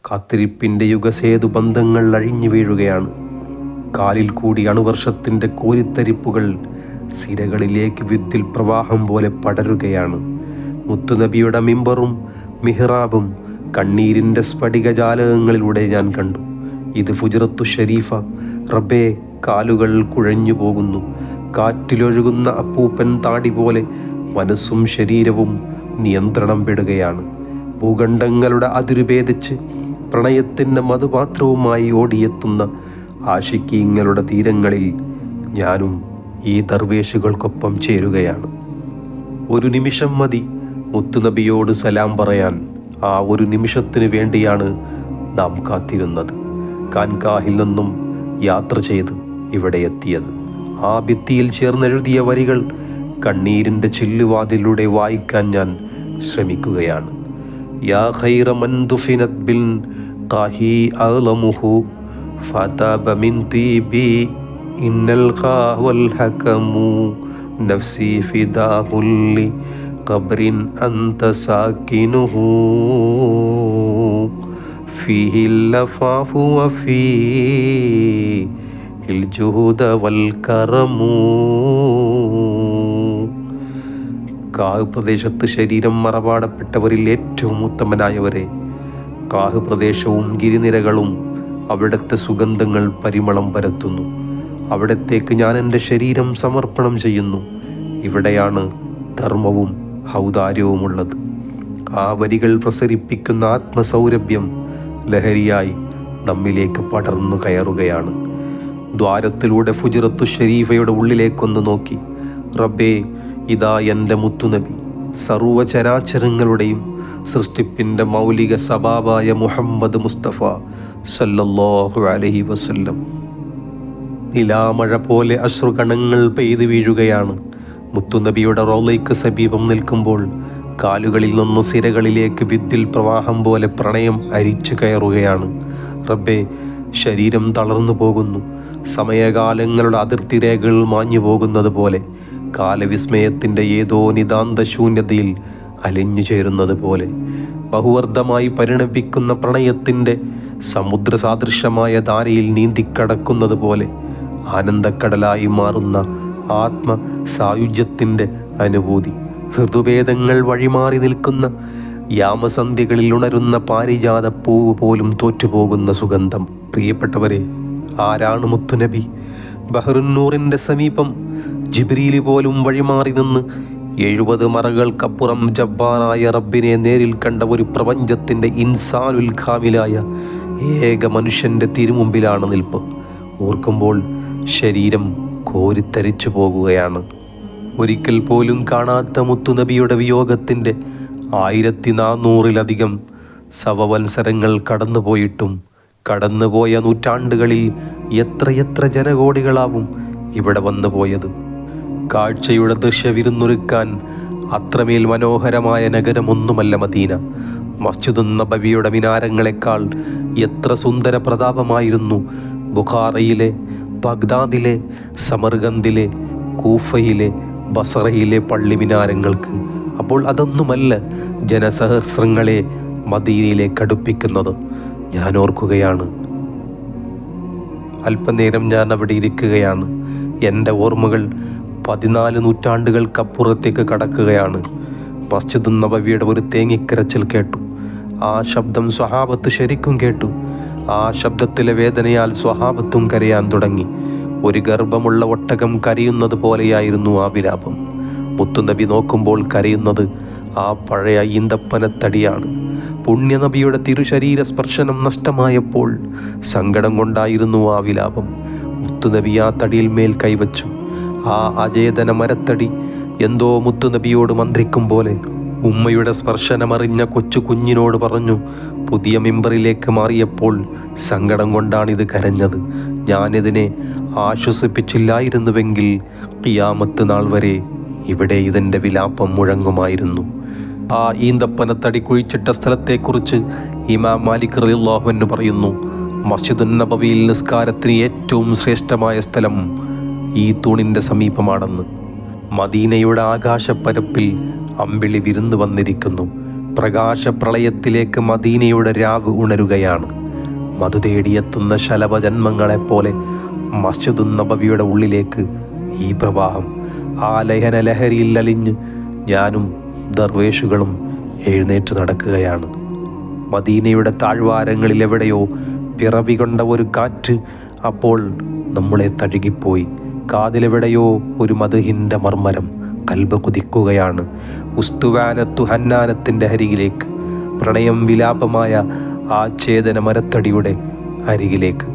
കാത്തിരിപ്പിൻ്റെ യുഗസേതു ബന്ധങ്ങൾ അഴിഞ്ഞു വീഴുകയാണ്. കാലിൽ കൂടി അണുവർഷത്തിൻ്റെ കോരിത്തരിപ്പുകൾ സിരകളിലേക്ക് വിദ്യുൽ പ്രവാഹം പോലെ പടരുകയാണ്. മുത്തുനബിയുടെ മിമ്പറും മിഹ്റാബും കണ്ണീരിൻ്റെ സ്ഫടികജാലകങ്ങളിലൂടെ ഞാൻ കണ്ടു. ഇത് ഫുജ്റത്തു ഷരീഫ. റബ്ബേ, കാലുകൾ കുഴഞ്ഞു പോകുന്നു. കാറ്റിലൊഴുകുന്ന അപ്പൂപ്പൻ താടി പോലെ മനസ്സും ശരീരവും നിയന്ത്രണം പെടുകയാണ്. ഭൂഖണ്ഡങ്ങളുടെ അതിരുഭേദിച്ച് പ്രണയത്തിൻ്റെ മധുപാത്രവുമായി ഓടിയെത്തുന്ന ആശിക്കീങ്ങളുടെ തീരങ്ങളിൽ ഞാനും ഈ ദർവേഷുകൾക്കൊപ്പം ചേരുകയാണ്. ഒരു നിമിഷം മതി മുത്തുനബിയോട് സലാം പറയാൻ. ആ ഒരു നിമിഷത്തിന് വേണ്ടിയാണ് നാം കാത്തിരുന്നത്. കാൻകാഹിൽ നിന്നും യാത്ര ചെയ്ത് ഇവിടെ എത്തിയത്. ആ ഭിത്തിയിൽ ചേർന്നെഴുതിയ വരികൾ കണ്ണീരിൻ്റെ ചില്ലുവാതിലൂടെ വായിക്കാൻ ഞാൻ ശ്രമിക്കുകയാണ്. യാ ഖൈറ മൻ ദുഫിനത് ബിൽ ഖാഹി അഅ്ലമുഹു ഫതബ മിൻ തീബി ഇന്നൽ ഖാവൽ ഹകമു നഫ്സി ഫിദാഹുല്ലി ഖബ്രിൻ അൻത സാകിനുഹു ഫീഹിൽ ലഫാഫു വഫീഹിൽ ജുഹുദ വൽ കറമു. കാഹ് പ്രദേശത്ത് ശരീരം മറപാടപ്പെട്ടവരിൽ ഏറ്റവും ഉത്തമനായവരെ, കാഹ് പ്രദേശവും ഗിരിനിരകളും അവിടുത്തെ സുഗന്ധങ്ങൾ പരിമളം പരത്തുന്നു. അവിടത്തേക്ക് ഞാൻ എൻ്റെ ശരീരം സമർപ്പണം ചെയ്യുന്നു. ഇവിടെയാണ് ധർമ്മവും ഔദാര്യവുമുള്ളത്. ആ വരികൾ പ്രസരിപ്പിക്കുന്ന ആത്മസൗരഭ്യം ലഹരിയായി നമ്മിലേക്ക് പടർന്നു കയറുകയാണ്. ദ്വാരത്തിലൂടെ ഫുജ്റത്തു ഷരീഫയുടെ ഉള്ളിലേക്കൊന്ന് നോക്കി. റബ്ബേ, ഇതാ എൻ്റെ മുത്തുനബി, സർവചരാചരങ്ങളുടെയും സൃഷ്ടിപ്പിൻ്റെ മൗലിക സബാബായ മുഹമ്മദ് മുസ്തഫ സല്ലല്ലാഹു അലൈഹി വസല്ലം. നിലാമഴ പോലെ അശ്രുകണങ്ങൾ പെയ്തു വീഴുകയാണ്. മുത്തുനബിയുടെ റൗളയ്ക്ക് സമീപം നിൽക്കുമ്പോൾ കാലുകളിൽ നിന്ന് സിരകളിലേക്ക് വിദ്യുൽ പ്രവാഹം പോലെ പ്രണയം അരിച്ചു കയറുകയാണ്. റബ്ബേ, ശരീരം തളർന്നു പോകുന്നു. സമയകാലങ്ങളുടെ അതിർത്തി രേഖകൾ മാഞ്ഞു പോകുന്നത് പോലെ, കാലവിസ്മയത്തിൻ്റെ ഏതോ നിതാന്ത ശൂന്യതയിൽ അലിഞ്ഞു ചേരുന്നത് പോലെ, ബഹുവർദ്ധമായി പരിണമിക്കുന്ന പ്രണയത്തിൻ്റെ സമുദ്രസാദൃശ്യമായ ധാരയിൽ നീന്തിക്കടക്കുന്നത് പോലെ ആനന്ദക്കടലായി മാറുന്ന ആത്മ സായുജ്യത്തിൻ്റെ അനുഭൂതി. ഹൃദുഭേദങ്ങൾ വഴിമാറി നിൽക്കുന്ന യാമസന്ധ്യകളിൽ ഉണരുന്ന പാരിജാത പൂവ് പോലും തോറ്റുപോകുന്ന സുഗന്ധം. പ്രിയപ്പെട്ടവരെ, ആരാണ് മുത്തുനബി? ബഹ്റുന്നൂറിൻ്റെ സമീപം ജിബ്രീൽ പോലും വഴിമാറി നിന്ന് 70 മറകൾക്കപ്പുറം ജബ്ബാറായ റബ്ബിനെ നേരിൽ കണ്ട ഒരു പ്രപഞ്ചത്തിൻ്റെ ഇൻസാനുൽ കാമിലായ ഏക മനുഷ്യൻ്റെ തിരുമുമ്പിലാണ് നിൽപ്പ്. ഓർക്കുമ്പോൾ ശരീരം കോരിത്തരിച്ചു പോകുകയാണ്. ഒരിക്കൽ പോലും കാണാത്ത മുത്തുനബിയുടെ വിയോഗത്തിൻ്റെ 1400-ലധികം സവവത്സരങ്ങൾ കടന്നുപോയിട്ടും കടന്നുപോയ നൂറ്റാണ്ടുകളിൽ എത്രയെത്ര ജനകോടികളാവും ഇവിടെ വന്നു പോയത്. കാഴ്ചയുടെ ദൃശ്യവിരുന്നൊരുക്കാൻ അത്രമേൽ മനോഹരമായ നഗരമൊന്നുമല്ല മദീന. മസ്ജിദുൻ നബവിയുടെ മിനാരങ്ങളെക്കാൾ എത്ര സുന്ദര പ്രതാപമായിരുന്നു ബുഖാറയിലെ, ബഗ്ദാദിലെ, സമർഗന്ദിലെ, കൂഫയിലെ, ബസറയിലെ പള്ളി മിനാരങ്ങൾക്ക്. അപ്പോൾ അതൊന്നുമല്ല ജനസഹസ്രങ്ങളെ മദീനയിലേക്ക് അടുപ്പിക്കുന്നത്. ഞാൻ ഓർക്കുകയാണ്. അല്പനേരം ഞാൻ അവിടെ ഇരിക്കുകയാണ്. എൻ്റെ ഓർമ്മകൾ 14 നൂറ്റാണ്ടുകൾക്കപ്പുറത്തേക്ക് കടക്കുകയാണ്. മസ്ജിദുൻ നബവിയുടെ ഒരു തേങ്ങിക്കരച്ചിൽ കേട്ടു. ആ ശബ്ദം സ്വഹാബത്ത് ശരിക്കും കേട്ടു. ആ ശബ്ദത്തിലെ വേദനയാൽ സ്വഹാബത്തും കരയാൻ തുടങ്ങി. ഒരു ഗർഭമുള്ള ഒട്ടകം കരയുന്നത് പോലെയായിരുന്നു ആ വിലാപം. മുത്തുനബി നോക്കുമ്പോൾ കരയുന്നത് ആ പഴയ ഈന്തപ്പനത്തടിയാണ്. പുണ്യനബിയുടെ തിരുശരീര സ്പർശനം നഷ്ടമായപ്പോൾ സങ്കടം കൊണ്ടായിരുന്നു ആ വിലാപം. മുത്തുനബി ആ തടിയിൽ മേൽ കൈവച്ചു. ആ അചേതന മരത്തടി എന്തോ മുത്തുനബിയോട് മന്ത്രിക്കും പോലെ ഉമ്മയുടെ സ്പർശനമറിഞ്ഞ കൊച്ചു കുഞ്ഞിനോട് പറഞ്ഞു, പുതിയ മിമ്പറിലേക്ക് മാറിയപ്പോൾ സങ്കടം കൊണ്ടാണിത് കരഞ്ഞത്. ഞാനിതിനെ ആശ്വസിപ്പിച്ചില്ലായിരുന്നുവെങ്കിൽ ഖിയാമത്ത് നാൾ വരെ ഇവിടെ ഇതിൻ്റെ വിലാപം മുഴങ്ങുമായിരുന്നു. ആ ഈന്തപ്പനത്തടി കുഴിച്ചിട്ട സ്ഥലത്തെക്കുറിച്ച് ഇമാം മാലിക് റളിയല്ലാഹു അൻഹു പറയുന്നു, മസ്ജിദുൻ നബവിയിൽ നിസ്കാരത്തിന് ഏറ്റവും ശ്രേഷ്ഠമായ സ്ഥലം ഈ തൂണിൻ്റെ സമീപമാണെന്ന്. മദീനയുടെ ആകാശപ്പരപ്പിൽ അമ്പിളി വിരുന്നു വന്നിരിക്കുന്നു. പ്രകാശപ്രളയത്തിലേക്ക് മദീനയുടെ രാവ് ഉണരുകയാണ്. മധു തേടിയെത്തുന്ന ശലഭജന്മങ്ങളെപ്പോലെ മസ്ജിദുൻ നബവിയുടെ ഉള്ളിലേക്ക് ഈ പ്രവാഹം ആ ലഹന ലഹരിയിൽ അലിഞ്ഞ് ഞാനും ദർവേഷുകളും എഴുന്നേറ്റ് നടക്കുകയാണ്. മദീനയുടെ താഴ്വാരങ്ങളിൽ എവിടെയോ പിറവി കൊണ്ട ഒരു കാറ്റ് അപ്പോൾ നമ്മളെ തഴുകിപ്പോയി. കാതിലെവിടെയോ ഒരു മദ്ഹിൻ്റെ മർമ്മരം കൽബ് കുതിക്കുകയാണ്. ഉസ്തുവാനത്തു ഹന്നാനത്തിൻ്റെ അരികിലേക്ക്, പ്രണയം വിലാപമായ ആ ചേതന മരത്തടിയുടെ അരികിലേക്ക്.